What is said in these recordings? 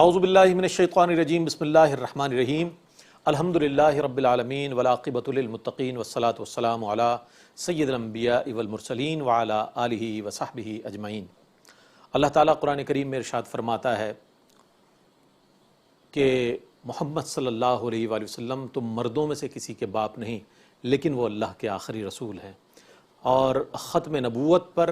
औज़ुबिल्लाहि मिनश्शैतानिर्रजीम बिस्मिल्लाहिर्रहमानिर्रहीम अल्हम्दुलिल्लाहि रब्बिल आलमीन वल आक़िबतु लिल मुत्तक़ीन वस्सलातु वस्सलामु अला सय्यिदिल अंबियाइ वल मुरसलीन व अला आलिहि व सहबिहि अजमईन। अल्लाह ताला कुरान करीम में इरशाद फरमाता है कि मोहम्मद सल्लल्लाहु अलैहि वसल्लम तुम मर्दों में से किसी के बाप नहीं, लेकिन वो अल्लाह के आखिरी रसूल हैं। और ख़त्म नबूवत पर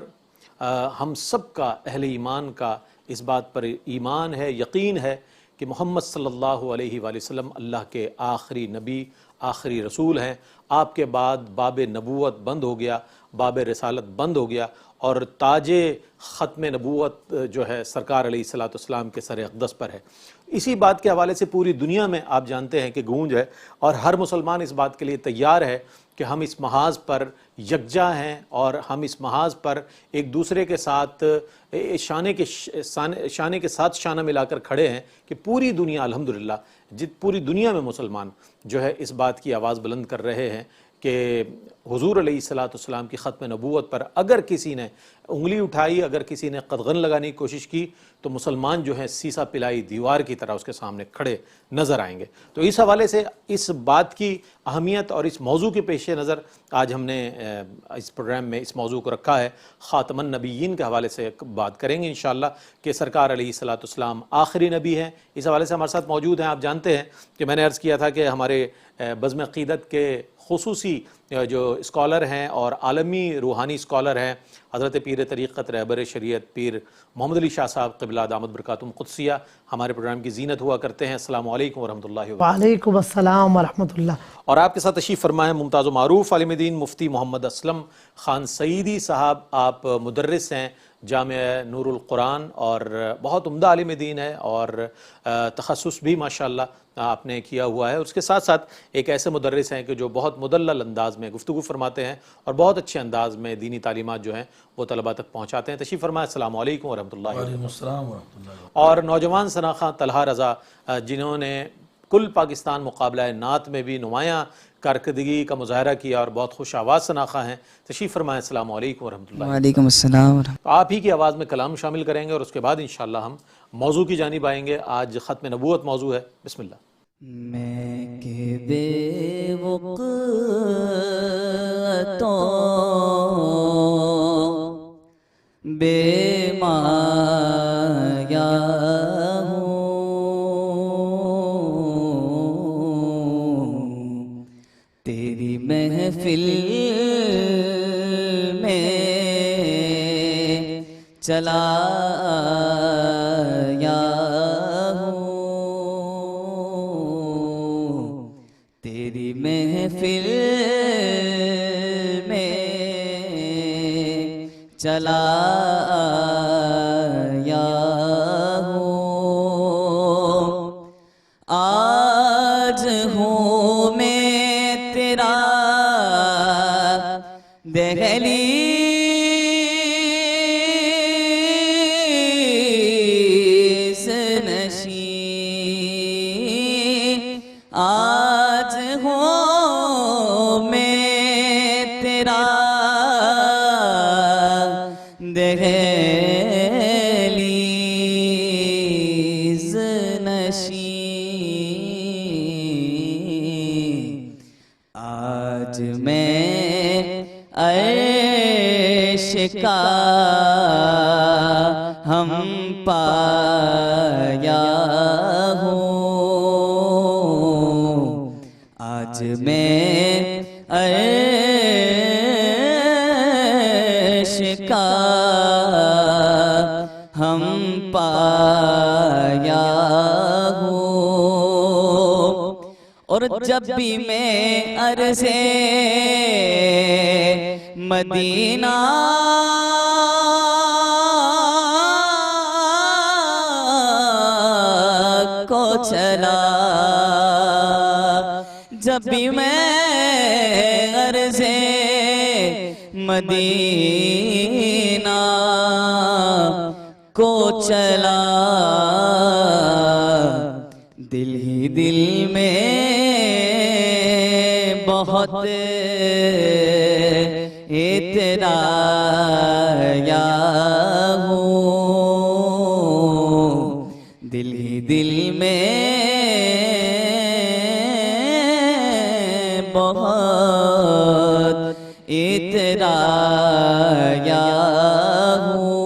हम सब का अहले ईमान का इस बात पर ईमान है, यकीन है कि मोहम्मद सल्लल्लाहु अलैहि वसल्लम अल्लाह के आखिरी नबी, आखिरी रसूल हैं। आपके बाद बाब नबूवत बंद हो गया, बाब रिसालत बंद हो गया और ताजे ख़त्म नबूवत जो है सरकार अलैहिस्सलाम के सर अक़दस पर है। इसी बात के हवाले से पूरी दुनिया में आप जानते हैं कि गूंज है और हर मुसलमान इस बात के लिए तैयार है कि हम इस महाज पर यकजा हैं और हम इस महाज पर एक दूसरे के साथ शाने के साथ शाना मिलाकर खड़े हैं कि पूरी दुनिया अल्हम्दुलिल्लाह पूरी दुनिया में मुसलमान जो है इस बात की आवाज़ बुलंद कर रहे हैं कि हुज़ूर अलैहिस्सलाम की ख़त्म नबूवत पर अगर किसी ने उंगली उठाई, अगर किसी ने कदगन लगाने की कोशिश की तो मुसलमान जो है सीसा पिलाई दीवार की तरह उसके सामने खड़े नज़र आएंगे। तो इस हवाले से इस बात की अहमियत और इस मौजू के पेश नज़र आज हमने इस प्रोग्राम में इस मौजू को रखा है। ख़ातमुन नबिय्यीन के हवाले से बात करेंगे इंशाअल्लाह कि सरकार अलैहिस्सलाम आखिरी नबी हैं। इस हवाले से हमारे साथ मौजूद हैं। आप जानते हैं कि मैंने अर्ज़ किया था कि हमारे बज़्म अक़ीदत के खुसूसी जो स्कॉलर हैं और आलमी रूहानी स्कॉलर हैं हज़रत पीर तरीक़त रहबर शरीयत पीर मोहम्मद अली शाह साहब क़िबला दामद बरकातुहुम क़ुद्सिया हमारे प्रोग्राम की ज़ीनत हुआ करते हैं। अस्सलामु अलैकुम वरहमतुल्लाहि वालेकुम अस्सलाम वरहमतुल्लाह। और आपके साथ तशरीफ़ फरमा है मुमताज़ मारूफ़ आलिम दीन मुफ्ती मोहम्मद असलम ख़ान सईदी साहब। आप मुदर्रिस हैं जामिया नूरुल कुरान और बहुत उम्दा आलिम दीन है और तख़स्सुस भी माशाअल्लाह आपने किया हुआ है। उसके साथ साथ एक ऐसे मुदर्रिस हैं कि जो बहुत मुदल्लल अंदाज में गुफ्तगू फरमाते हैं और बहुत अच्छे अंदाज में दीनी तालीमात जो हैं वो तलबा तक पहुँचाते हैं। तशरीफ़ फरमाए। अस्सलामु अलैकुम वरहमतुल्लाहि। और नौजवान सनाखा तलहा रज़ा जिन्होंने कुल पाकिस्तान मुकाबला नात में भी नुमायाँ कारकर्दगी का मुज़ाहरा किया और बहुत खुश आवाज़ सनाखा हैं। तशरीफ़ फरमाएँ। अस्सलामु अलैकुम वरहमतुल्लाहि। वालेकुम अस्सलाम। तो आप ही की आवाज़ में कलाम शामिल करेंगे और उसके बाद इंशाअल्लाह हम मौजू की जानिब आएंगे। आज ख़त्म नबूवत मौजू है। बिस्मिल्लाह। मैं के बेवक़्तो बेमाया तेरी महफिल में चला आया हूँ, तेरी महफिल में चला आया हूँ। आज हूँ मैं तेरा दहलीज़ नशीं, आज हूँ मैं तेरा दहलीज़ नशीं। आज मैं अर्श का हम पाया हूँ, आज मैं अर्श का हम पाया हूँ। और जब भी मैं अर्ज़े मदीना को चला, जब भी मैं अर्ज़े मदीना को चला, दिल ही दिल में बहुत इतराया हूँ। दिल ही दिल में बहुत इतराया हूँ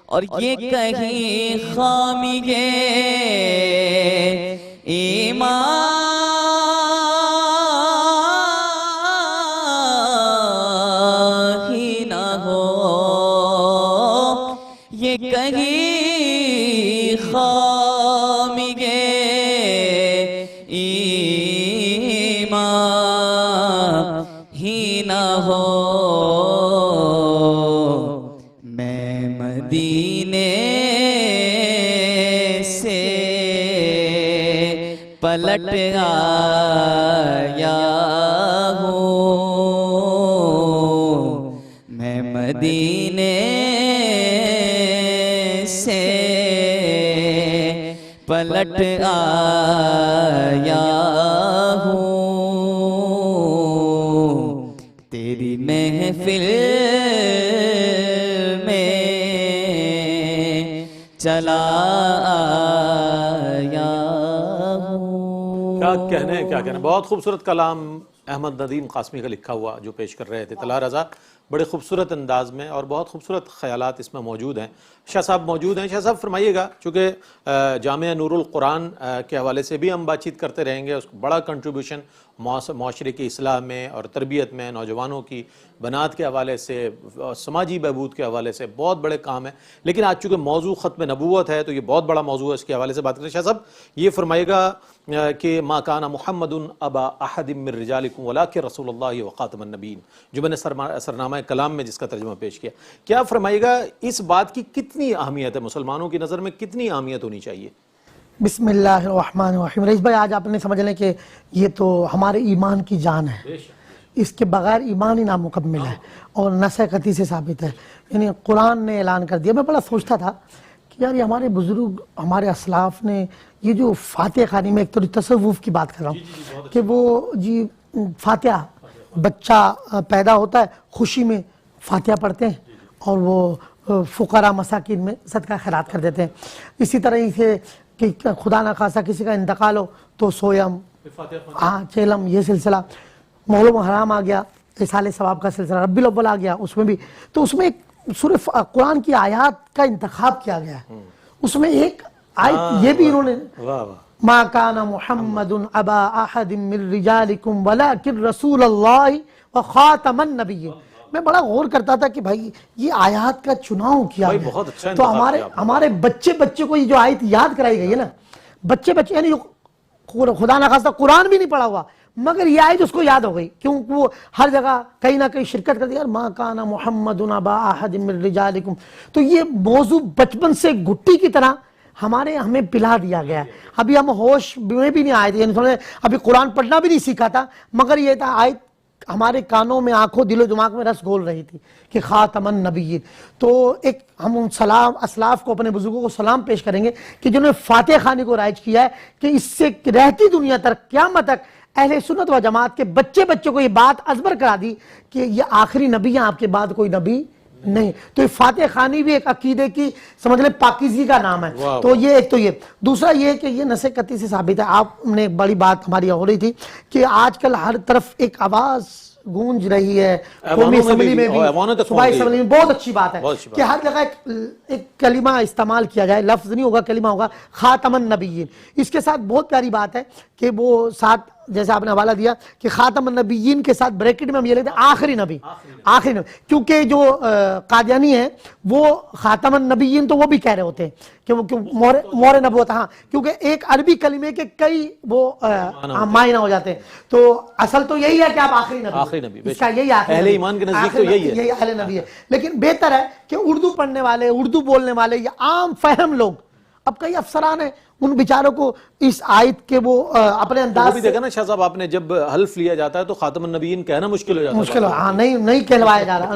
और ये कहीं खामिगे ईमान ही न हो, ये कहीं खामिगे ईमान ही न हो। मैं मदीने से पलट आया हूँ, मैं मदीने से पलट आया हूँ, तेरी महफिल में चला आया हूँ। क्या कहने, बहुत खूबसूरत कलाम अहमद नदीम कासमी का लिखा हुआ जो पेश कर रहे थे तलहा रज़ा, बड़े खूबसूरत अंदाज में और बहुत खूबसूरत ख़यालात इसमें मौजूद हैं। शाह साहब मौजूद हैं। शाह साहब फरमाइएगा, चूँकि जामिया नूरुल कुरान के हवाले से भी हम बातचीत करते रहेंगे, उसका बड़ा कंट्रीब्यूशन माशरे की इस्लाह में और तरबियत में, नौजवानों की बनात के हवाले से, समाजी बहबूद के हवाले से बहुत बड़े काम है। लेकिन आज चूँकि मौजू ख़त्म नबूवत है तो ये बहुत बड़ा मौजू है, इसके हवाले से बात करें। शाह साहब ये फरमाइएगा कि मा काना मुहम्मदुन अबा अहदिम मिर रिजालिकुम वलाकिन रसूलुल्लाह व खातमुन नबीन, जो मैंने सरनामा कलाम में जिसका तर्जुमा पेश किया, क्या फरमाइएगा इस बात की कितनी अहमियत है, मुसलमानों की नज़र में कितनी अहमियत होनी चाहिए? बिस्मिल्लाहिर्रहमानिर्रहीम। रईस भाई, आज आपने समझ लें कि ये तो हमारे ईमान की जान है, इसके बगैर ईमान ही नामुकम्मिल है और नसक़ती से साबित है। यानी कुरान ने ऐलान कर दिया। मैं बड़ा सोचता था कि यार ये हमारे बुजुर्ग, हमारे असलाफ ने ये जो फातिहा खानी में, एक तो तसव्वुफ़ की बात कर रहा हूँ कि वो जी फातिहा, बच्चा पैदा होता है खुशी में फातिहा पढ़ते हैं और वो फ़ुक़रा मसाकिन में सदका खैरात कर देते हैं। इसी तरह से कि खुदा न खासा किसी का इंतकाल हो तो सोयम, हाँ चेलम, ये सिलसिला। मोहल्लम हराम आ गया, इसाले सवाब का सिलसिला, रब्बिल अव्वल आ गया, उसमें भी तो उसमें एक सूरह कुरान की आयत का इंतखाब किया गया है। उसमें एक आयत ये भी इन्होंने, मा काना मुहम्मदुन अबा अहदिम मिर रिजालिकुम वलाकिन रसूलुल्लाह व खातमन नबिय्यीन। मैं बड़ा गौर करता था कि भाई ये आयत का चुनाव किया गया, बहुत अच्छा तो हमारे बच्चे को ये जो आयत याद कराई गई है ना, बच्चे यानी जो खुदा ना खास्ता कुरान भी नहीं पढ़ा हुआ मगर ये आयत उसको याद हो गई, क्योंकि वो हर जगह कहीं ना कहीं शिरकत करती है। यार मा काना मुहम्मदुन अबा अहदिम मिर रिजालिकुम, तो ये मौजू बचपन से घुट्टी की तरह हमें पिला दिया गया है। अभी हम होश में भी नहीं आए थे, यानी अभी कुरान पढ़ना भी नहीं सीखा था, मगर ये था आयत हमारे कानों में, आंखों, दिलो दिमाग में रस घोल रही थी कि खातमन नबिय्यीन। तो एक हम उन सलाम असलाफ को, अपने बुजुर्गों को सलाम पेश करेंगे कि जिन्होंने फातिहा खानी को राइज किया है कि इससे रहती दुनिया तक, क़यामत तक अहले सुन्नत व जमात के बच्चे को ये बात अजबर करा दी कि ये आखिरी नबी है, आपके बाद कोई नबी नहीं। तो ये फातिहा खानी भी एक अकीदे की, समझ लें, पाकीज़गी का नाम है। तो ये एक तो ये, दूसरा ये कि ये नसक़ती से साबित है। आपने एक बड़ी बात हमारी हो रही थी कि आजकल हर तरफ एक आवाज़ गूंज रही है, कौमी असम्बली में भी, सूबाई असम्बली में। बहुत अच्छी बात है कि हर जगह एक कलिमा इस्तेमाल किया जाए, लफ्ज़ नहीं होगा, कलिमा होगा, खातमन नबिय्यीन। इसके साथ बहुत प्यारी बात है कि वो साथ, जैसे आपने हवाला दिया कि खातमन नबिय्यीन के साथ ब्रैकेट में हम ये लेते हैं आखिरी नबी, क्योंकि जो कादियानी है वो खातमन नबिय्यीन तो वो भी कह रहे होते हैं कि वो मोहर नबूवत, हाँ, क्योंकि एक अरबी कलिमे के कई वो मायना हो जाते हैं। तो असल तो यही है कि आप आखिरी नबी, इसका यही अहले ईमान के नजदीक तो यही अहले नबी है। लेकिन बेहतर है कि उर्दू पढ़ने वाले, उर्दू बोलने वाले या आम फहम लोग, अब कई अफसरान हैं उन बेचारों को इस आयत के वो अपने वो अंदाज भी से देखा ना शाह साहब आपने, जब हल्फ लिया जाता है तो खातमुन नबीयीन कहना मुश्किल हो जाता है। मुश्किल हो, हाँ नहीं कहलवाया जा रहा,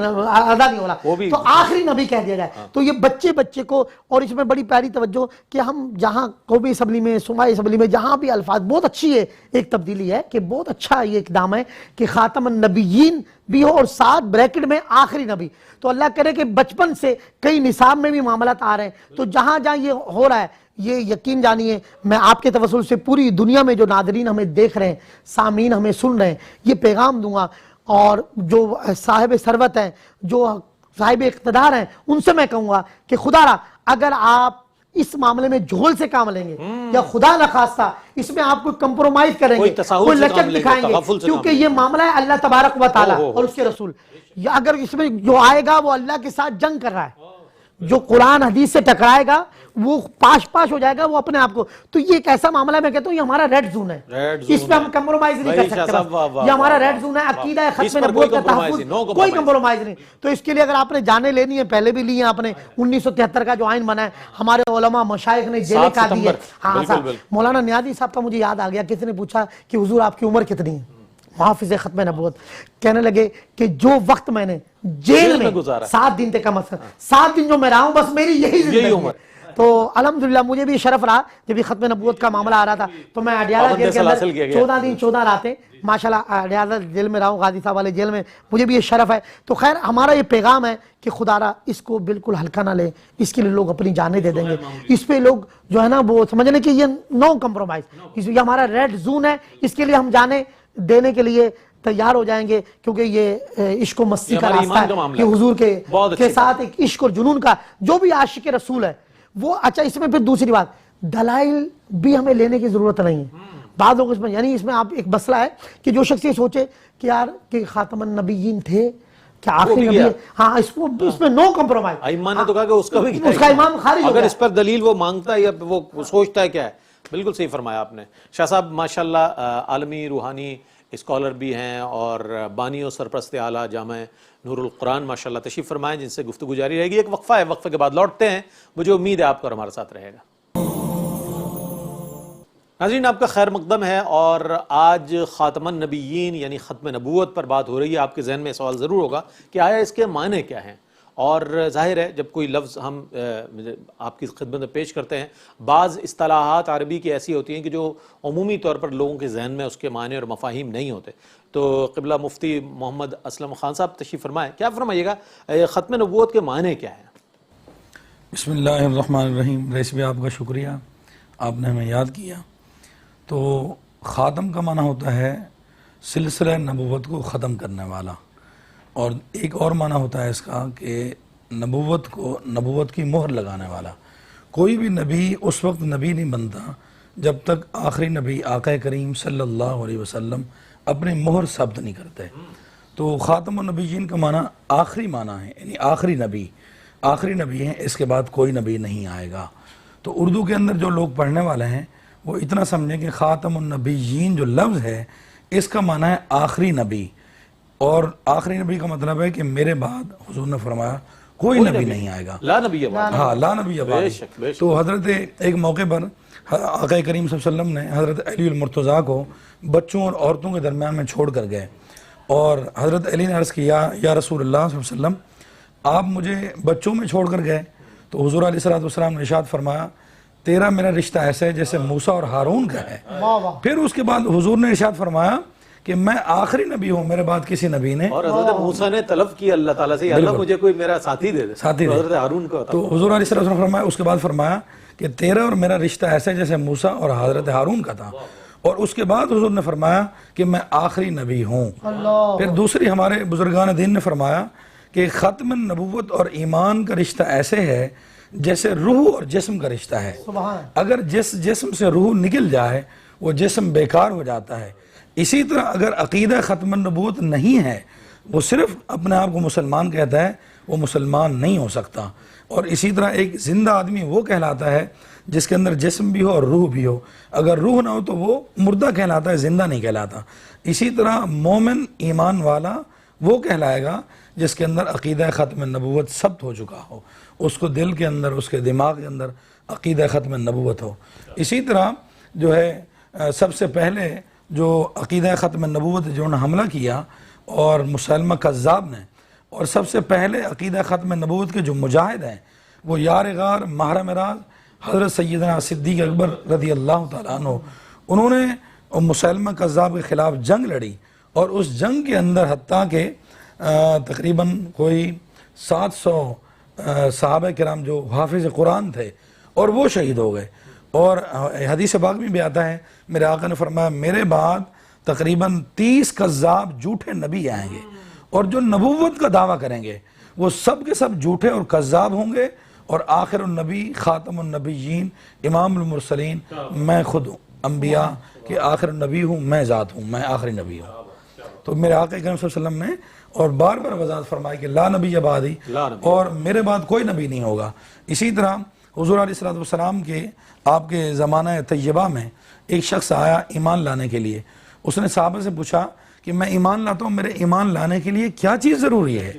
अदा नहीं हो रहा, वो भी तो आखिरी नबी कह दिया जाए। तो ये बच्चे को, और इसमें बड़ी प्यारी तवज्जो कि हम जहाँ कौमी असम्बली में, सूबाई असम्बली में, जहाँ भी अल्फाज, बहुत अच्छी है एक तब्दीली है कि बहुत अच्छा ये इकदाम है कि खातमुन नबीयीन भी हो और साथ ब्रैकेट में आखिरी नबी। तो अल्लाह करे कि बचपन से कई निसाब में भी मामलात आ रहे हैं, तो जहाँ जहाँ ये हो रहा है, ये यकीन जानिए मैं आपके तवस्सुल से पूरी दुनिया में जो नादरीन हमें देख रहे हैं, सामीन हमें सुन रहे हैं, ये पैगाम दूंगा, और जो साहिब सरवत हैं, जो साहिब इक़्तिदार हैं, उनसे मैं कहूँगा कि खुदारा अगर आप इस मामले में झोल से काम लेंगे या खुदा न खास्ता इसमें आप कोई कंप्रोमाइज करेंगे, कोई लचक दिखाएंगे, क्योंकि ये मामला है अल्लाह तबारक व तआला और उसके रसूल, या अगर इसमें जो आएगा वो अल्लाह के साथ जंग कर रहा है, जो कुरान हदीस से टकराएगा वो पाश हो जाएगा वो अपने आप को। तो ये एक ऐसा मामला है, मैं कहता हूँ ये हमारा रेड जोन है, इसमें हम कंप्रोमाइज नहीं कर सकते, ये हमारा रेड जोन है, अकीदा है, खत्म नबूवत का तहफ़्फ़ुज़, कोई कंप्रोमाइज नहीं। तो इसके लिए अगर आपने जाने लेनी है, पहले भी ली है आपने, 1973 का जो आइन बना है, हमारे उलमा मशाइख ने जेलें काट दी है। हाँ साहब, मौलाना नियाज़ी साहब का मुझे याद आ गया, किसी ने पूछा कि हुजूर आपकी उम्र कितनी है, मुहाफ़िज़ खत्म नबूवत, कहने लगे कि जो वक्त मैंने जेल में गुजारा 7 दिन तक, कम अज़ कम 7 दिन जो मैं रहा हूं, बस मेरी यही उम्र। तो अल्हम्दुलिल्लाह मुझे भी शरफ रहा, जब भी खत्म नबूवत का मामला आ रहा था तो मैं अडियाला जेल के अंदर 14 दिन 14 रातें माशाल्लाह अडियाला जेल में रहा हूँ, गाजी साहब वाले जेल में, मुझे भी ये शरफ है। तो खैर हमारा ये पैगाम है कि खुदारा इसको बिल्कुल हल्का ना ले, इसके लिए लोग अपनी जानें दे देंगे, इस पे लोग जो है ना वो समझ लें कि ये नो कम्प्रोमाइज, ये हमारा रेड जोन है, इसके लिए हम जाने देने के लिए तैयार हो जाएंगे, क्योंकि ये इश्क मस्ती का रास्ता है कि हुजूर के साथ एक इश्क और जुनून का, जो भी आशिक रसूल है वो। अच्छा, इसमें फिर दूसरी बात, दलाइल भी हमें लेने की जरूरत नहीं है। बाद लोग इसमें, यानी इसमें आप एक मसला है कि जो शख्स ये सोचे कि यार कि खातमुन नबीयीन थे, क्या आखिरी नबी है, हाँ इसको इसमें नो कम्प्रोमाइज। ईमान ने तो कहा कि उसका ईमान खारिज हो गया। अगर इस पर दलील वो मांगता है या वो सोचता है क्या है, बिल्कुल सही फरमाया आपने। शाह साहब माशाल्लाह आलमी रूहानी स्कॉलर भी हैं और बानी और सरप्रस्त आला जामा नूरुल कुरान माशाल्लाह तशरीफ़ फरमाएं, जिनसे गुफ्तगू जारी रहेगी। एक वक्फ़ा है, वक्फ़े के बाद लौटते हैं, मुझे उम्मीद है आपका और हमारे साथ रहेगा। नाज़रीन आपका खैर मकदम है और आज ख़ातमुन नबीयीन यानी ख़त्म नबूवत पर बात हो रही है। आपके जहन में सवाल ज़रूर होगा कि आया इसके माने क्या हैं, और ज़ाहिर है जब कोई लफ्ज़ हम आपकी खिदमत में पेश करते हैं, बाज़ इस्तिलाहात अरबी की ऐसी होती हैं कि जो अमूमी तौर पर लोगों के जहन में उसके माने और मफ़ाहिम नहीं होते। तो क़िबला मुफ्ती मोहम्मद असलम ख़ान साहब तशरीफ़ फरमाएँ, क्या फरमाइएगा ख़त्म नबूवत के माने क्या हैं? बिस्मिल्लाहिर्रहमानिर्रहीम। रईस भाई आपका शुक्रिया, आपने हमें याद किया। तो ख़ातम का माना होता है सिलसिला नबूवत को ख़त्म करने वाला, और एक और माना होता है इसका कि नबूवत की मोहर लगाने वाला। कोई भी नबी उस वक्त नबी नहीं बनता जब तक आखिरी नबी आका करीम सल्लल्लाहु अलैहि वसल्लम अपनी मोहर सब्त नहीं करते। तो ख़ातमुन नबीयीन का माना आखिरी माना है, यानी आखिरी नबी हैं, इसके बाद कोई नबी नहीं आएगा। तो उर्दू के अंदर जो लोग पढ़ने वाले हैं वो इतना समझें कि ख़ातमुन नबीयीन जो लफ्ज़ है इसका माना है आखिरी नबी, और आखिरी नबी का मतलब है कि मेरे बाद हुजूर ने फरमाया कोई नबी नहीं आएगा, ला नबी अबादी। हाँ, ला नबी अबादी। तो हजरत एक मौके पर आका करीम सल्लल्लाहु अलैहि वसल्लम ने हजरत अली अल मुर्तज़ा को बच्चों और औरतों के दरमियान में छोड़ कर गए, और हजरत अली ने अर्ज़ किया या रसूलुल्लाह सल्लल्लाहु अलैहि वसल्लम आप मुझे बच्चों में छोड़ कर गए। तो हुजूर अलैहिस्सलातु वस्सलाम ने इरशाद फरमाया तेरा मेरा रिश्ता ऐसा है जैसे मूसा और हारून का है। फिर उसके बाद हुजूर ने इरशाद फरमाया कि मैं आखिरी नबी हूँ, मेरे बाद किसी नबी ने। और हज़रत मूसा ने तलब किया अल्लाह ताला से, अल्लाह मुझे कोई मेरा साथी दे दे, साथी तो हज़रत हारून को। तो हुजूर अलैहिस्सलातु वस्सलाम फरमाया, उसके बाद फरमाया कि तेरा और मेरा रिश्ता ऐसा है जैसे मूसा और हज़रत हारून का था। और उसके बाद हुजूर ने फरमाया कि मैं आखिरी नबी हूँ। फिर दूसरी हमारे बुजुर्गान दीन ने फरमाया कि ख़त्म नबूवत और ईमान का रिश्ता ऐसे है जैसे रूह और जिस्म का रिश्ता है। अगर जिस जिस्म से रूह निकल जाए वो जिस्म बेकार हो जाता है। इसी तरह अगर अकीदा ख़त्म नबूवत नहीं है, वो सिर्फ अपने आप को मुसलमान कहता है, वो मुसलमान नहीं हो सकता। और इसी तरह एक ज़िंदा आदमी वो कहलाता है जिसके अंदर जिस्म भी हो और रूह भी हो। अगर रूह ना हो तो वो मुर्दा कहलाता है, ज़िंदा नहीं कहलाता। इसी तरह मोमिन ईमान वाला वो कहलाएगा जिसके अंदर अकीदा ख़त्म नबूवत सब्त हो चुका हो, उसको दिल के अंदर, उसके दिमाग के अंदर अक़ीदा ख़त्म नबूवत हो। इसी तरह जो है सबसे पहले जो अक़ीदा ख़त्म नबूवत जो उन्होंने हमला किया और मुसलमा कज़्ज़ाब ने, और सबसे पहले अक़ीदा ख़त्म नबूवत के जो मुजाहिद हैं वो यार गार महरम राज हज़रत सैयदना सिद्दीक़ अकबर रज़ी अल्लाह तआला अन्हु, उन्होंने मुसलमा कज़्ज़ाब के ख़िलाफ़ जंग लड़ी और उस जंग के अंदर हत्ता के तकरीबन कोई 700 सहाबा किराम जो हाफिज़ कुरान थे और वो शहीद हो गए। और हदीस पाक में भी आता है मेरे आका ने फरमाया मेरे बाद तकरीबन 30 कज़्ज़ाब झूठे नबी आएंगे और जो नबूवत का दावा करेंगे वो सब के सब झूठे और कज़्ज़ाब होंगे और आखिर नबी ख़ातमुन नबिय्यीन इमामुल मुरसलीन, मैं खुद अम्बिया के आखिर नबी हूँ, मैं ज़ात हूँ, मैं आखिरी नबी हूँ। तो मेरे आका करम सल्लल्लाहु अलैहि वसल्लम ने और बार बार वज़ाहत फरमाई कि ला नबी अबादी, और मेरे बाद कोई नबी नहीं होगा। इसी तरह हुज़ूर अलैहिस्सलातु वस्सलाम के आपके ज़माना तय्यबा में एक शख्स आया ईमान लाने के लिए। उसने सहाबा से पूछा कि मैं ईमान लाता हूँ, मेरे ईमान लाने के लिए क्या चीज़ ज़रूरी है?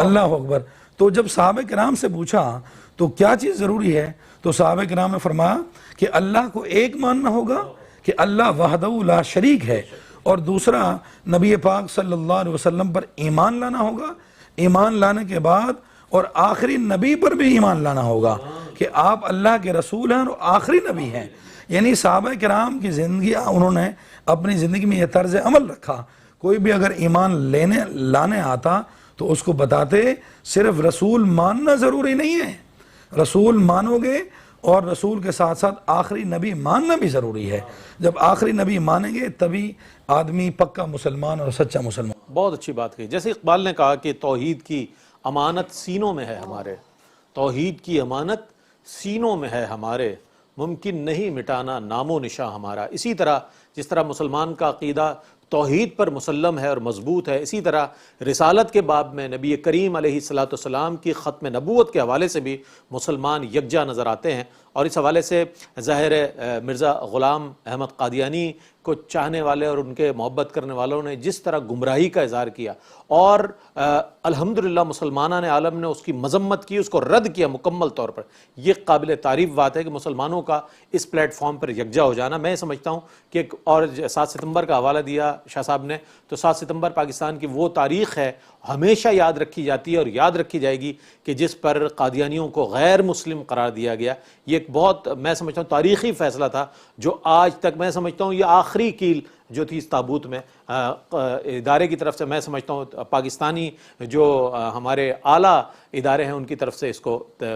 अल्लाह अकबर। तो जब सहाबा किराम से पूछा तो क्या चीज़ ज़रूरी है, तो सहाबा किराम ने फरमाया कि अल्लाह को एक मानना होगा कि अल्लाह वहदहू ला शरीक है, और दूसरा नबी पाक सल्लल्लाहु अलैहि वसल्लम पर ईमान लाना होगा। ईमान लाने के बाद और आखिरी नबी पर भी ईमान लाना होगा कि आप अल्लाह के रसूल हैं और आखिरी नबी हैं। यानी सहाबा किराम की ज़िंदगी, उन्होंने अपनी ज़िंदगी में यह तर्ज अमल रखा, कोई भी अगर ईमान लाने आता तो उसको बताते सिर्फ रसूल मानना ज़रूरी नहीं है, रसूल मानोगे और रसूल के साथ साथ आखिरी नबी मानना भी ज़रूरी है। जब आखिरी नबी मानेंगे तभी आदमी पक्का मुसलमान और सच्चा मुसलमान। बहुत अच्छी बात कही। जैसे इकबाल ने कहा कि तौहीद की अमानत सीनों में है हमारे, तौहीद की अमानत सीनों में है हमारे, मुमकिन नहीं मिटाना नामो निशा हमारा। इसी तरह जिस तरह मुसलमान का अक़ीदा तौहीद पर मुसल्लम है और मजबूत है, इसी तरह रिसालत के बाब में नबी करीम अलैहिस्सलाम की ख़त्म नबूवत के हवाले से भी मुसलमान यकजा नज़र आते हैं। और इस हवाले से ज़ाहिर मिर्ज़ा ग़ुलाम अहमद क़ादियानी को चाहने वाले और उनके मोहब्बत करने वालों ने जिस तरह गुमराही का इज़हार किया और अल्हम्दुलिल्लाह मुसलमाना ने आलम ने उसकी मजम्मत की, उसको रद्द किया मुकम्मल तौर पर, यह काबिल तारीफ़ बात है कि मुसलमानों का इस प्लेटफॉर्म पर यकजा हो जाना। मैं समझता हूँ कि और 7 सितंबर का हवाला दिया शाह साहब ने, तो 7 सितंबर पाकिस्तान की वो तारीख़ है हमेशा याद रखी जाती है और याद रखी जाएगी कि जिस पर कादियानियों को गैर मुस्लिम करार दिया गया। ये एक बहुत मैं समझता हूँ तारीख़ी फ़ैसला था जो आज तक मैं समझता हूँ ये आखिरी कील जो थी इस ताबूत में इदारे की तरफ से, मैं समझता हूँ पाकिस्तानी जो हमारे आला इदारे हैं उनकी तरफ से इसको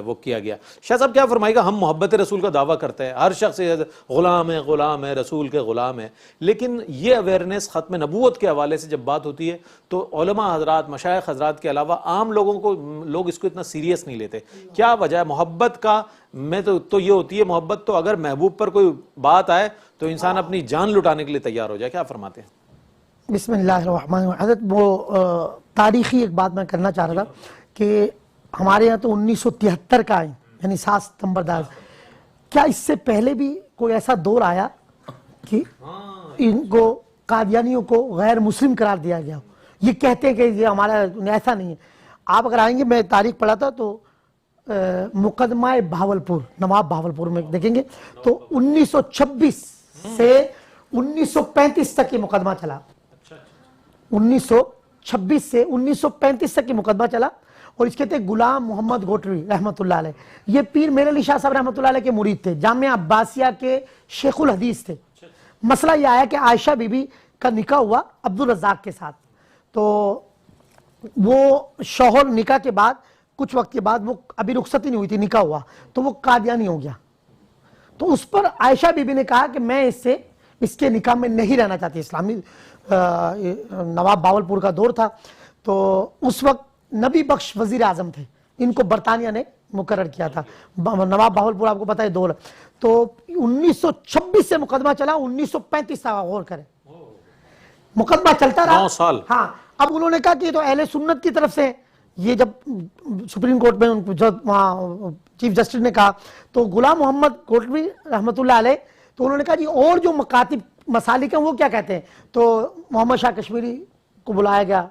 वो किया गया। शाह साहब क्या फरमाएगा, हम मोहब्बत रसूल का दावा करते हैं, हर शख्स ग़ुलाम है रसूल के ग़ुलाम है, लेकिन ये अवेयरनेस ख़त्म नबूवत के हवाले से जब बात होती है तो उलमा हज़रात मशाइख़ हज़रात के अलावा आम लोगों को लोग इसको इतना सीरियस नहीं लेते। क्या वजह है मोहब्बत का? मैं तो ये होती है मोहब्बत तो अगर महबूब पर कोई बात आए तो इंसान अपनी जान लुटाने के लिए तैयार हो जाए। क्या फरमाते हैं? बिस्मिल्लाहिर्रहमानिर्रहीम। वो तारीख़ी एक बात मैं करना चाह रहा था कि हमारे यहाँ तो 1973 का है, यानी 7 सितंबर दास। क्या इससे पहले भी कोई ऐसा दौर आया कि इनको कादियानियों को गैर मुस्लिम करार दिया गया? ये कहते हैं कि ये हमारा, ऐसा नहीं है। आप अगर आएंगे, मैं तारीख पढ़ा था तो मुकदमा भावलपुर, नवाब भावलपुर में देखेंगे तो 1926 से 1935 तक ये मुकदमा चला। 1926 से 1935 तक ये मुकदमा चला और इसके थे गुलाम मोहम्मद गोटवी रहमतुल्लाह अलैह। ये पीर मेरे अली शाह साहब रहमतुल्लाह अलैह के मुरीद थे, जामिया अब्बासिया के शेखुल हदीस थे। मसला यह आया कि आयशा बीबी का निकाह हुआ अब्दुल रज़ाक के साथ, तो वो शौहर निकाह के बाद कुछ वक्त के बाद, वो अभी रुखसत ही नहीं हुई थी, निकाह हुआ तो वो कादियानी हो गया। तो उस पर आयशा बीबी ने कहा कि मैं इसके निकाह में नहीं रहना चाहती। इस्लामी नवाब बावलपुर का दौर था, तो उस वक्त नबी बख्श वजीर आजम थे, इनको बरतानिया ने मुकर्रर किया था। नवाब बावलपुर आपको पता है दौर। तो 1926 से मुकदमा चला 1935 तक, गौर करें मुकदमा चलता रहा 9 साल। हाँ, अब उन्होंने कहा कि तो अहले सुन्नत की तरफ से, ये जब सुप्रीम कोर्ट में जब वहाँ चीफ जस्टिस ने कहा तो गुलाम मोहम्मद गोटवी रहमतुल्लाह अलैह, तो उन्होंने कहा जी और जो मकातिब मसालिक हैं वो क्या कहते हैं, तो मोहम्मद शाह कश्मीरी को बुलाया गया,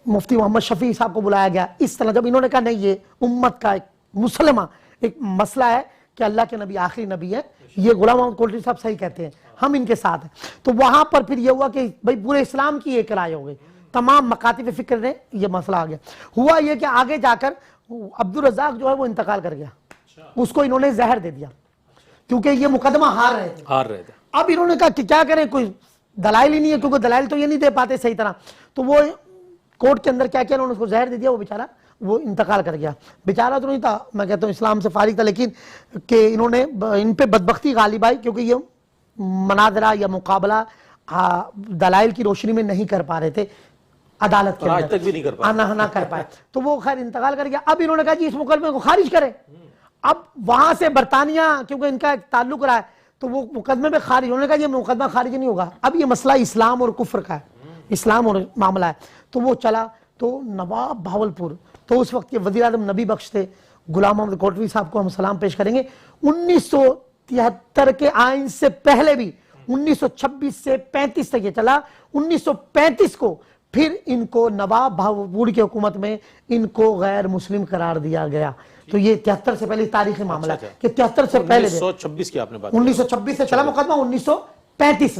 मुफ्ती मोहम्मद शफी साहब को बुलाया गया। इस तरह जब इन्होंने कहा नहीं, ये उम्मत का एक मुसलमा एक मसला है कि अल्लाह के नबी आखिरी नबी है, ये गुलाम मोहम्मद कोटली साहब सही कहते हैं, हम इनके साथ हैं। तो वहां पर फिर ये हुआ कि भाई पूरे इस्लाम की एक राय हो गई, तमाम मकातिब फिक्र ने ये मसला आ गया। हुआ ये कि आगे जाकर अब्दुल रज़ाक जो है वो इंतकाल कर गया, उसको इन्होंने जहर दे दिया, क्योंकि ये मुकदमा हार रहे थे। अब इन्होंने कहा कि क्या करें, कोई दलाइल ही नहीं है, क्योंकि दलाइल तो ये नहीं दे पाते सही तरह। तो वो कोर्ट के अंदर क्या किया, उन्होंने उसको जहर दे दिया, वो बेचारा वो इंतकाल कर गया। बेचारा तो नहीं था, मैं कहता हूँ इस्लाम से फारिग था, लेकिन कि इन्होंने इन पे बदबख्ती गालिब आई, क्योंकि ये मनाजरा या मुकाबला दलाइल की रोशनी में नहीं कर पा रहे थे, अदालत के आज तक भी नहीं कर पाए, ना कर पाए। तो वो खैर इंतकाल कर गया। अब इन्होंने कहा जी इस मुकदमे को खारिज करें। अब वहां से बरतानिया, क्योंकि इनका एक ताल्लुक रहा है, तो वो मुकदमे में खारिज, उन्होंने कहा ये मुकदमा खारिज नहीं होगा। अब ये मसला इस्लाम और कुफ्र का है, इस्लाम और मामला है। तो वो चला, तो नवाब भावलपुर, तो उस वक्त के वज़ीर आज़म नबी बख्श थे, गुलाम मोहम्मद कोटली साहब को हम सलाम पेश करेंगे। 1973 के आइन से पहले भी 1926 से 35 तक ये चला। 1935 को फिर इनको नवाब भावलपुर की हुकूमत में इनको गैर मुस्लिम करार दिया गया। तो ये 73 से पहले तारीखी मामला है कि 73 से पहले 1926 की आपने बात, 1926 से चला मुकदमा, 1935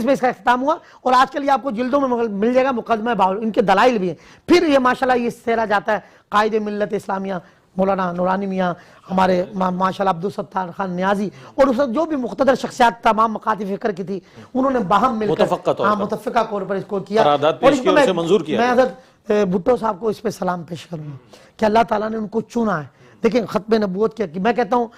में इसका इख्तिताम हुआ। और आजकल ये आपको जिल्दों में मिल जाएगा मुकदमा बावल, इनके दलाइल भी हैं। फिर ये माशाल्लाह ये सेरा जाता है कायदे मिल्लत इस्लामिया मौलाना नूरानी मियाँ, हमारे माशाल्लाह अब्दुल सत्तार खान नियाजी, और उस जो भी मुख्तदर शख्सियात तमाम मकाती फिक्र की थी, उन्होंने बाहम मिलकर मुतफ़िका तौर पर इसको किया और इसको मंजूर किया। मैं हज़रत भुट्टो साहब को इस पे सलाम पेश करूंगा कि अल्लाह ताला ने उनको चुना है। देखिए खत्म नबूवत किया कि मैं कहता हूँ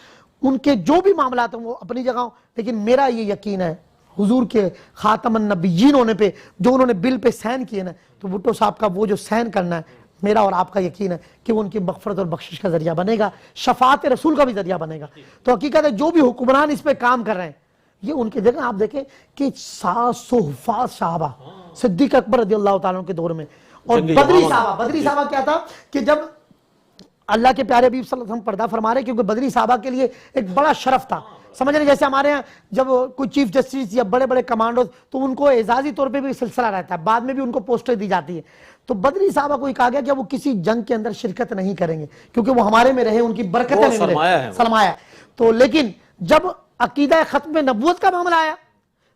उनके जो भी मामला हैं वो अपनी जगह, लेकिन मेरा ये यकीन है हुजूर के खातमन नबीयीन होने पे जो उन्होंने बिल पे साइन किए ना, तो भुट्टो साहब का वो जो साइन करना है, मेरा और आपका यकीन है कि वो उनकी मग़फ़िरत और बख्शिश का जरिया बनेगा, शफ़ाअत रसूल का भी जरिया बनेगा। तो हकीकत है जो भी हुक्मरान इस पे काम कर रहे हैं, ये उनके जगह आप देखें कि 700 हुफ़ाज़ साहबा सिद्दीक़ अकबर रज़ियल्लाहु ताला अन्हु के दौर में, और बदरी साहबा क्या था कि जब अल्लाह के प्यारे हबीब सल्लल्लाहु अलैहि वसल्लम पर्दा फरमा रहे, क्योंकि बदरी साहबा के लिए एक बड़ा शरफ था, समझ रहे, जैसे हमारे यहाँ जब कोई चीफ जस्टिस या बड़े बड़े कमांडो तो उनको एजाजी तौर पे भी सिलसिला रहता है, बाद में भी उनको पोस्टें दी जाती है। तो बदरी साहबा को कहा गया कि वो किसी जंग के अंदर शिरकत नहीं करेंगे, क्योंकि वो हमारे में रहे, उनकी बरकतें सरमाया। तो लेकिन जब अकीदा खत्म नबूवत का मामला आया,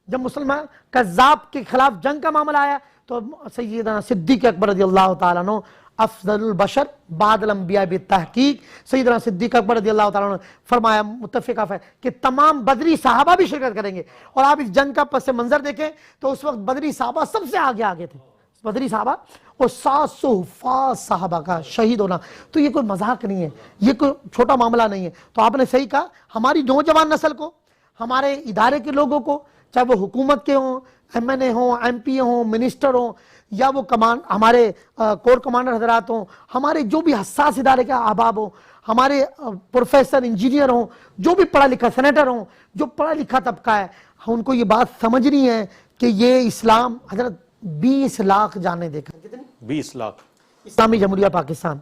जब मुसलमान कज़्ज़ाब के खिलाफ जंग का मामला आया, तो सैयदना सिद्दीक़ अकबर रज़ियल्लाहु ताला अन्हु अफ़ज़लुल बशर बादल अंबिया बित्तहक़ीक़, सैयदना सिद्दीक़ अकबर रज़ियल्लाहु ताला अन्हु फरमाया मुत्तफ़िक़ा है कि तमाम बदरी साहबा भी शिरकत करेंगे। और आप इस जंग का पस मंजर देखें तो उस वक्त बदरी साहबा सबसे आगे थे, बदरी साहबा और 700 हुफ़ाज़ साहबा का शहीद होना, तो ये कोई मजाक नहीं है, ये कोई छोटा मामला नहीं है। तो आपने सही कहा, हमारी नौजवान नस्ल को, हमारे इदारे के लोगों को, चाहे वो हुकूमत के हों, MNA हों, MP हों, मिनिस्टर हों, या वो हमारे कोर कमांडर हजरात हों, हमारे जो भी हसास इदारे के अहबाब हों, हमारे प्रोफेसर इंजीनियर हों, जो भी पढ़ा लिखा सेनेटर हों, जो पढ़ा लिखा तबका है, उनको ये बात समझनी है कि ये इस्लाम हजरत 20 लाख जाने देकर, कितनी 20 लाख इस्लामी जमहूरिया पाकिस्तान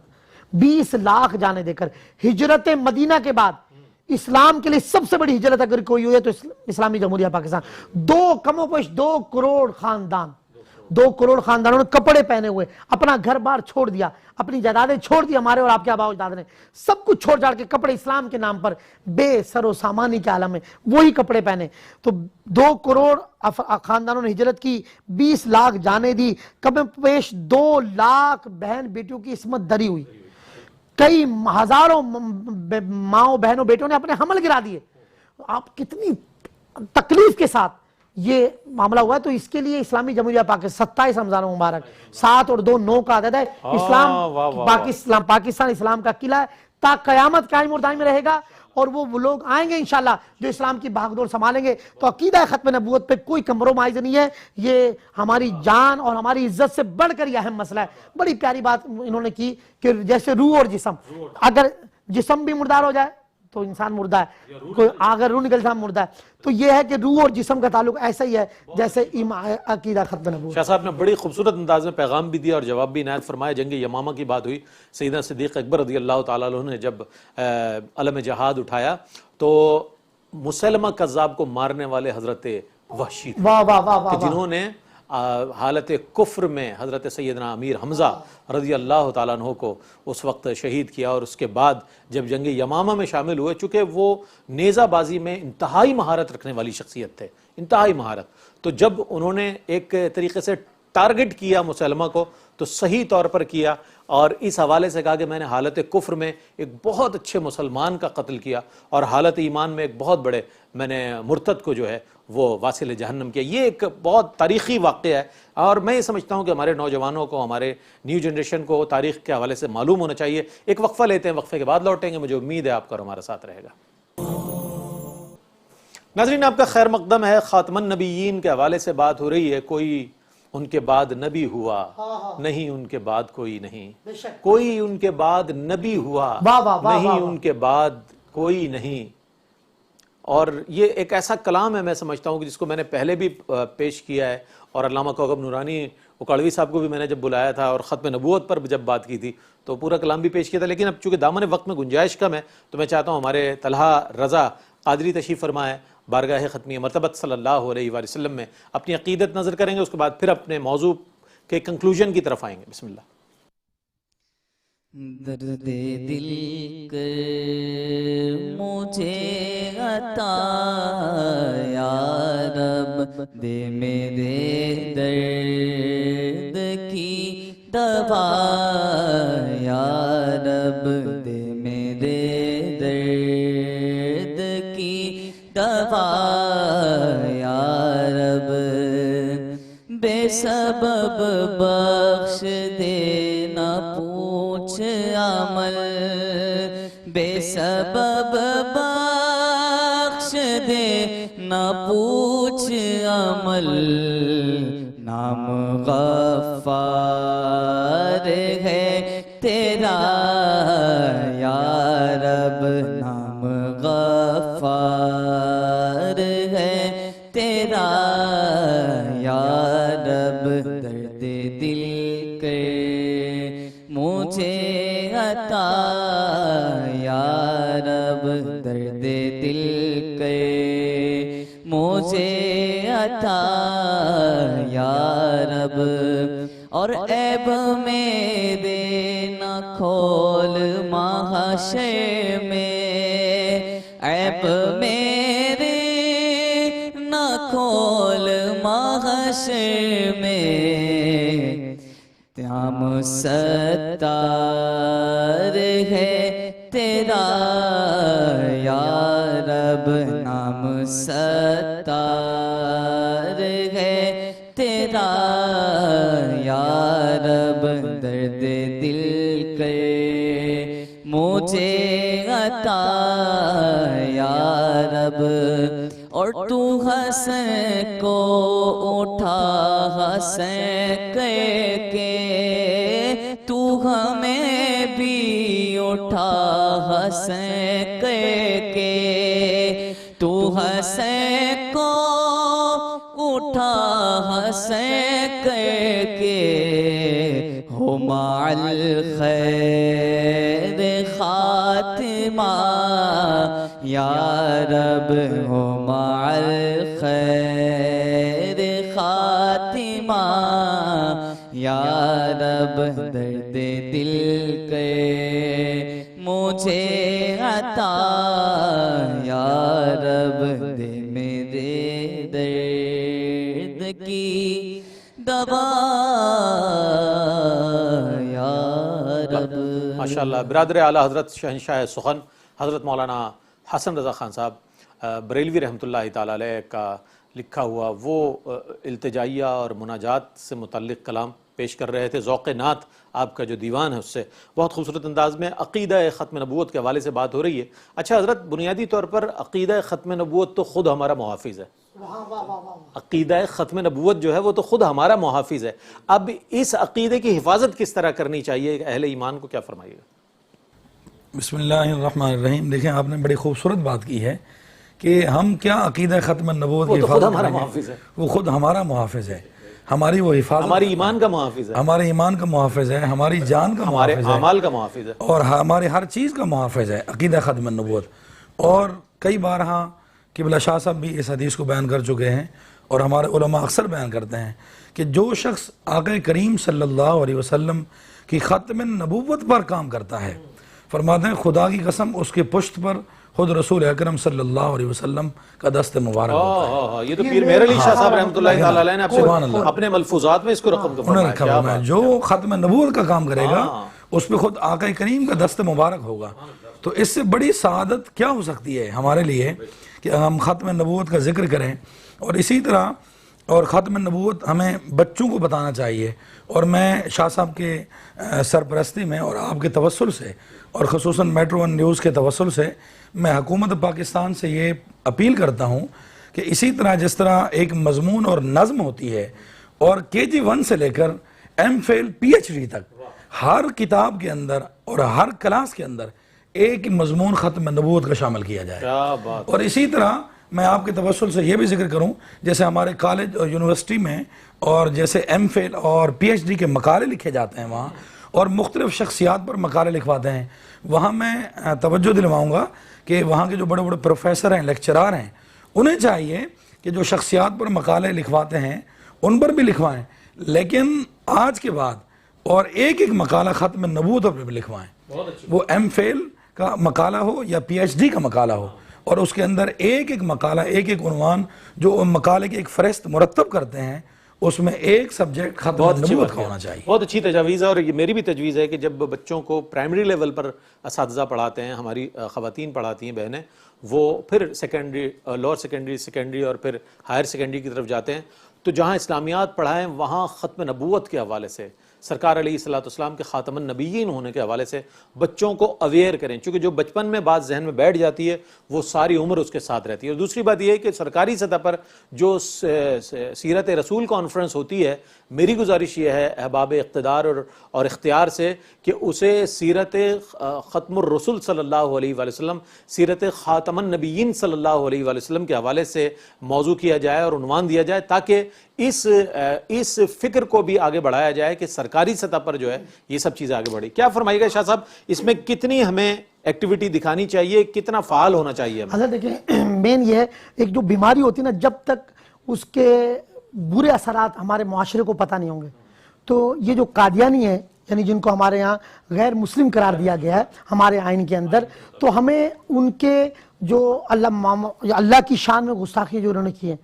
20 लाख जाने देकर हिजरत मदीना के बाद इस्लाम के लिए सबसे बड़ी हिजरत अगर कोई हुई है तो इस्लामी जमहूरिया पाकिस्तान। 2 करोड़ खानदान, 2 करोड़ खानदानों ने कपड़े पहने हुए अपना घर बार छोड़ दिया, अपनी जायदादें छोड़ दी, हमारे और आपके आबा अजदाद ने सब कुछ छोड़ छाड़ के कपड़े इस्लाम के नाम पर बेसरो सामानी के आलम में वही कपड़े पहने। तो 2 करोड़ खानदानों ने हिजरत की, 20 लाख जाने दी, कम पेश 2 लाख बहन बेटियों की इस्मत दरी हुई, कई हजारों माओ बहनों बेटों ने अपने हमल गिरा दिए। आप कितनी तकलीफ के साथ ये मामला हुआ है। तो इसके लिए इस्लामी जमहूरिया पाकिस्तान 27 रमजान मुबारक 7 और 2 9 का आदत है। पाकिस्तान इस्लाम का किला है, ता कयामत कायम और दायम में रहेगा। और वो लोग आएंगे इंशाल्लाह जो इस्लाम की भागदौड़ संभालेंगे। तो अकीदा खत्म नबूवत पे कोई कंप्रोमाइज नहीं है, ये हमारी जान और हमारी इज्जत से बढ़कर यह अहम मसला है। बड़ी प्यारी बात इन्होंने की कि जैसे रूह और जिस्म, अगर जिस्म भी मुर्दार हो जाए तो इंसान मुर्दा है, कोई अगर रूह निकल जाए मुर्दा है। तो ये है कि रूह और जिस्म का ताल्लुक ऐसा ही है जैसे अकीदा खत्म नबूवत। शाह साहब ने बड़ी खूबसूरत अंदाज में पैगाम भी दिया और जवाब भी इनायत फरमाया। जंग यमामा की बात हुई, सैयदना सिद्दीक़ अकबर रज़ियल्लाहु ताला अन्हु ने जब अलम जहाद उठाया तो मुसलमा कज़्ज़ाब को मारने वाले हजरत वहशी थे, जिन्होंने हालत कुफ्र में हज़रत सैयदना अमीर हमज़ा रज़ी अल्लाह ताला अन्हु को उस वक्त शहीद किया, और उसके बाद जब जंग यमामा में शामिल हुए, चूँकि वो नेज़ाबाजी में इंतहाई महारत रखने वाली शख्सियत थे, इंतहाई महारत, तो जब उन्होंने एक तरीके से टारगेट किया मुसलमा को तो सही तौर पर किया, और इस हवाले से कहा कि मैंने हालत कुफ्र में एक बहुत अच्छे मुसलमान का कत्ल किया और हालत ईमान में एक बहुत बड़े मैंने मुर्तद को जो है वो वासिल जहन्नम किया। ये एक बहुत तारीख़ी वाक़या है, और मैं ये समझता हूँ कि हमारे नौजवानों को, हमारे न्यू जनरेशन को तारीख़ के हवाले से मालूम होना चाहिए। एक वक्फ़ा लेते हैं, वक्फ़े के बाद लौटेंगे। मुझे उम्मीद है आपका और हमारा साथ रहेगा। नाज़रीन, आपका खैर मक़दम है। ख़ातमुन नबिय्यीन के हवाले से बात हो रही है। कोई उनके बाद नबी हुआ नहीं, उनके बाद कोई नहीं, कोई उनके बाद नबी हुआ नहीं, उनके बाद कोई नहीं। और ये एक ऐसा कलाम है, मैं समझता हूँ कि जिसको मैंने पहले भी पेश किया है, और अल्लामा कौकब नूरानी उकाड़वी साहब को भी मैंने जब बुलाया था और ख़त्म नबूवत पर जब बात की थी तो पूरा कलाम भी पेश किया था। लेकिन अब चूँकि दामन वक्त में गुंजाइश कम है तो मैं चाहता हूँ हमारे तलहा रज़ा क़ादरी तशरीफ़ फरमाएँ बारगाह ख़त्मी मरतबत सल्लल्लाहु अलैहि वसल्लम में, अपनी अक़ीदत नज़र करेंगे, उसके बाद फिर अपने मौजू के कंक्लूजन की तरफ आएंगे। बिस्मिल्लाह। दर्द दिल कर मुझे अता या रब, दे मेरे दर्द की दवा या रब, दे मेरे दर्द की दवा या रब, बेसबब बख्श देना पूछ अमल, बेसबब बख्श दे न पूछ अमल, नाम गफ्फार है तेरा या रब, नाम गफ्फार है तेरा या रब, दर्द दिल के मुझे अता या रब, दर्द दिल के मुझे अता या रब, और ऐब मेरे न खोल महाशय में, ऐब मेरे न खोल महाशय में, त्याम सत्तार है तेरा या रब, नाम सत्तार है तेरा या रब, दर्द दिल के मुझे अता या रब, और तू हसन को उठा हसन के, तू हमें भी उठा हसन के, तू हसन को उठा हसन के, हो माल खैर खातिमा या रब, हो माल खैर खातिमा या रब, दर्द दिल के मुझे अता या रब, दे मेरे दर्द की दवा या रब। माशाअल्लाह। बिरादर आला हज़रत शहंशाह सुखन हज़रत मौलाना हसन रज़ा ख़ान साहब बरेलवी रहमतुल्लाहि ताला अलैह का लिखा हुआ वो इल्तिजाइया और मुनाजात से मुतल्लिक़ कलाम पेश कर रहे थे। ज़ौक़ नात आपका जो दीवान है उससे बहुत खूबसूरत अंदाज़ में अक़ीदा ख़त्म नबूवत के हवाले से बात हो रही है। अच्छा हज़रत, बुनियादी तौर पर अक़ीदा ख़त्म नबूवत तो ख़ुद हमारा मुहाफ़िज़ है। अक़ीदा ख़त्म नबूवत जो है वो तो ख़ुद हमारा मुहाफ़िज़ है। अब इस अक़ीदे की हिफाजत किस तरह करनी चाहिए, अहले ईमान को क्या फरमाइएगा? बिस्मिल्लाहिर्रहमानिर्रहीम। देखें, आपने बड़ी खूबसूरत बात की है कि हम क्या अक़ीदा ख़त्म नबूवत की हिफाजत करेंगे, वो खुद हमारा मुहाफ़िज़ है, हमारी वो हिफाजत, हमारी ईमान का मुहाफ़िज़ है, हमारे ईमान का मुहाफ़िज़ है, हमारी जान का हमारे मुहाफ़िज़ है, अमाल का मुहाफ़िज़ है, और हमारे हर चीज़ का मुहाफ़िज़ है अक़ीदा ख़त्म नबूवत। और कई बार हाँ किबला शाह साहब भी इस हदीस को बयान कर चुके हैं, और हमारे उलमा अक्सर बयान करते हैं कि जो शख्स आक़ा करीम सल्लल्लाहु अलैहि वसल्लम की ख़त्म नबूवत पर काम करता है, फरमाते हैं खुदा की कसम उसके पुश्त पर खुद रसूल अकरम सल्लल्लाहु अलैहि वसल्लम का दस्त मुबारक होता है। ये तो पीर मेहर अली शाह साहब रहमतुल्लाहि तआला अलैह ने आपसे अपने मलफूजात में इसको रकम उन्होंने फरमाया। रखा क्या हुआ है, जो ख़त्म नबूवत का काम करेगा उस पर खुद आक़ा करीम का दस्त मुबारक होगा। तो इससे बड़ी सआदत क्या हो सकती है हमारे लिए कि हम ख़त्म नबूवत का जिक्र करें। और इसी तरह और ख़त्म नबूवत हमें बच्चों को बताना चाहिए। और मैं शाह साहब के सरपरस्ती में और आपके तवस्सुल से और ख़ुसूसन मेट्रो वन न्यूज़ के तवस्सुल से मैं हुकूमत पाकिस्तान से ये अपील करता हूँ कि इसी तरह जिस तरह एक मजमून और नज़्म होती है और KG 1 से लेकर MPhil PhD तक हर किताब के अंदर और हर क्लास के अंदर एक मजमून ख़त्म नबूवत का शामिल किया जाए। क्या बात। और इसी तरह मैं आपके तवस्सुल से ये भी जिक्र करूं, जैसे हमारे कॉलेज और यूनिवर्सिटी में और जैसे MPhil और PhD के मकाले लिखे जाते हैं वहाँ, और मुख्तलिफ शख्सियात पर मकाले लिखवाते हैं, वहाँ मैं तवज्जो दिलवाऊँगा कि वहाँ के जो बड़े बड़े प्रोफेसर हैं, लेक्चरार हैं, उन्हें चाहिए कि जो शख्सियात पर मकाले लिखवाते हैं उन पर भी लिखवाएँ, लेकिन आज के बाद और एक एक मकाला ख़त्म नबूवत पर भी लिखवाएँ। वो MPhil का मकाला हो या PhD का मकाला हो, और उसके अंदर एक एक मकाला, एक एक उन्वान जो मकाले की एक फ़हरिस्त मुरत्तब करते हैं, उसमें एक सब्जेक्ट ख़त्म नबूवत का होना चाहिए। बहुत अच्छी तजवीज़ है। और ये मेरी भी तजवीज़ है कि जब बच्चों को प्राइमरी लेवल पर असातिज़ा पढ़ाते हैं, हमारी ख़वातीन पढ़ाती हैं बहनें, वो फिर सेकेंडरी, लोअर सेकेंडरी और फिर हायर सेकेंडरी की तरफ जाते हैं, तो जहाँ इस्लामियात पढ़ाएँ वहाँ ख़त्म नबूवत के हवाले से, सरकार अलैहिस्सलाम के ख़ातमुन नबिय्यीन होने के हवाले से बच्चों को अवेयर करें, क्योंकि जो बचपन में बात जहन में बैठ जाती है वो सारी उम्र उसके साथ रहती है। और दूसरी बात यह है कि सरकारी सतह पर जो सीरत रसूल कॉन्फ्रेंस होती है, मेरी गुजारिश ये है अहबाब इक़्तिदार और इख्तियार से कि उसे सीरत ख़त्मुर रसूल सल्लल्लाहु अलैहि वसल्लम, सीरत ख़ातमुन नबिय्यीन सल्लल्लाहु अलैहि वसल्लम के हवाले से मौजू किया जाए और उन्वान दिया जाए, ताकि इस फिक्र को भी आगे बढ़ाया जाए कि सरकारी सतह पर जो है ये सब चीज़ें आगे बढ़ी। क्या फरमाइएगा शाह साहब, इसमें कितनी हमें एक्टिविटी दिखानी चाहिए, कितना फ़ाल होना चाहिए हमें? अच्छा देखिए, मेन ये है, एक जो बीमारी होती है ना, जब तक उसके बुरे असरात हमारे मुआशरे को पता नहीं होंगे, तो ये जो कादियानी है, यानी जिनको हमारे यहाँ गैर मुस्लिम करार दिया गया है हमारे आइन के अंदर, तो हमें उनके जो अल्लाह की शान में गुस्ताखी जो उन्होंने की है,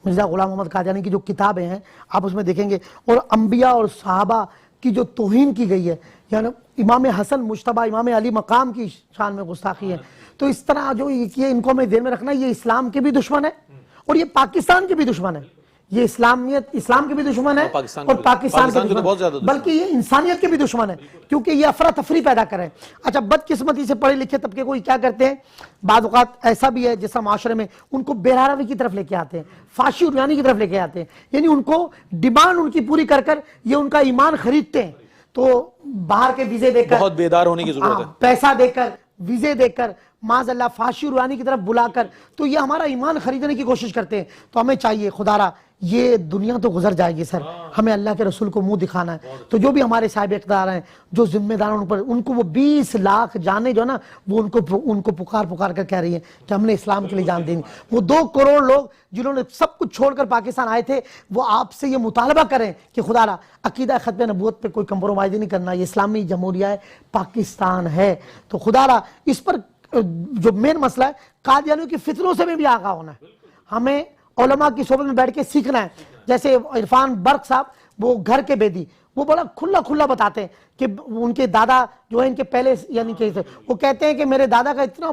मिर्ज़ा ग़ुलाम मोहम्मद कादियानी की जो किताबें हैं आप उसमें देखेंगे, और अंबिया और सहाबा की जो तौहीन की गई है, यानी इमाम हसन मुश्तबा इमाम अली मकाम की शान में गुस्ताखी है। तो इस तरह जो ये इनको हमें ध्यान में रखना, ये इस्लाम के भी दुश्मन है और ये पाकिस्तान के भी दुश्मन है। ये इस्लाम के भी दुश्मन है और पाकिस्तान के दुश्मन, बल्कि ये इंसानियत के भी दुश्मन है, क्योंकि ये अफरा तफरी पैदा करें। अच्छा, बदकिस्मती से पढ़े लिखे तबके को क्या करते हैं, बाद औक़ात ऐसा भी है जैसा माशरे में उनको बेरहरवी की तरफ लेके आते हैं, फाशी उर्यानी की तरफ लेके आते हैं, यानी उनको डिमांड उनकी पूरी कर कर ये उनका ईमान खरीदते हैं। तो बाहर के वीजे देकर, बहुत बेदार होने की जरूरत है, पैसा देकर, वीजे देकर, माज़अल्लाह फाशी उड़ाने की तरफ बुलाकर, तो ये हमारा ईमान खरीदने की कोशिश करते हैं। तो हमें चाहिए, खुदारा ये दुनिया तो गुजर जाएगी सर, हमें अल्लाह के रसूल को मुंह दिखाना है। तो जो भी हमारे साहिब इक़्तिदार हैं, जो जिम्मेदार हैं, पर उनको वो 20 लाख जाने जो ना, वो उनको पुकार कर कह रही है कि हमने इस्लाम के लिए जान देनी। वो 2 करोड़ लोग जिन्होंने सब कुछ छोड़कर पाकिस्तान आए थे, वो आपसे ये मुतालबा करें कि खुदारा अकीदा ख़त्म नबूवत पे कोई कंप्रोमाइज़ नहीं करना, ये इस्लामी जमहूरिया है, पाकिस्तान है। तो खुदारा इस पर जो मेन मसला है, कादियानियों की फितरों से भी आगाह होना है, हमें उलमा की सोबत में बैठ के सीखना है। जैसे इरफान बर्क साहब, वो घर के बेदी, वो बड़ा खुला बताते हैं कि उनके दादा जो है इनके पहले, यानी कि वो कहते हैं कि मेरे दादा का इतना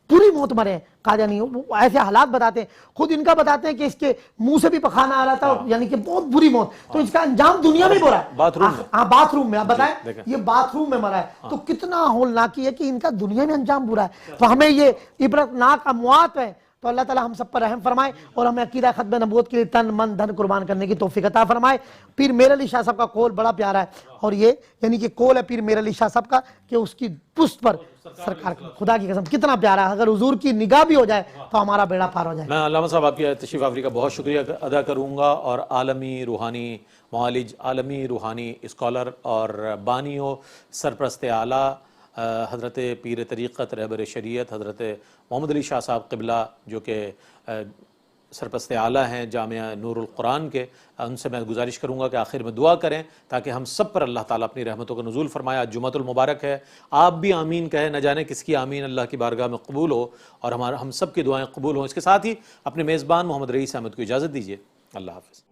बुरी मौत मरे हैं कादियानी, ऐसे हालात बताते हैं, खुद इनका बताते हैं कि इसके मुंह से भी पखाना आ रहा था, यानी कि बहुत बुरी मौत। तो इसका अंजाम दुनिया में बुरा है, बाथरूम में। आप बताएं, ये बाथरूम में मरा है, तो कितना होलनाकी है कि इनका दुनिया में अंजाम बुरा है। तो हमें ये इबरतनाक अमवात है, तो अल्लाह ताला हम सब पर रहम फरमाए और हमें अकीदा ख़त्म नबूवत के लिए तन मन धन कुर्बान करने की तौफीक अता फरमाए। पीर मेहर अली शाह साहब का कौल बड़ा प्यारा है, और ये यानी कि कौल है पीर मेहर अली शाह साहब का कि उसकी पुश्त पर सरकार, खुदा की कसम कितना प्यारा है, अगर हुजूर की निगाह भी हो जाए तो हमारा बेड़ा पार हो जाए। मैं अल्लामा साहब आपकी तशरीफ़ आवरी का बहुत शुक्रिया अदा करूँगा, और आलमी रूहानी मुआलिज, आलमी रूहानी स्कॉलर और बानियों, सरपरस्त आला हज़रत पीर तरीक़त रहबर शरीयत हज़रत मोहम्मद अली शाह साहब क़िबला, जो कि सरपरस्त आला हैं जामिया नूरुल कुरान के, उनसे मैं गुजारिश करूँगा कि आखिर में दुआ करें ताकि हम सब पर अल्लाह ताला अपनी रहमतों का नुज़ूल फरमाए। आज जुमातुल मुबारक है, आप भी आमीन कहें, न जाने किसकी आमीन अल्लाह की बारगाह में कबूल हो और हम सब की दुआएँ कबूल हों। इसके साथ ही अपने मेज़बान मोहम्मद रईस अहमद को इजाज़त दीजिए। अल्लाह हाफ़िज़।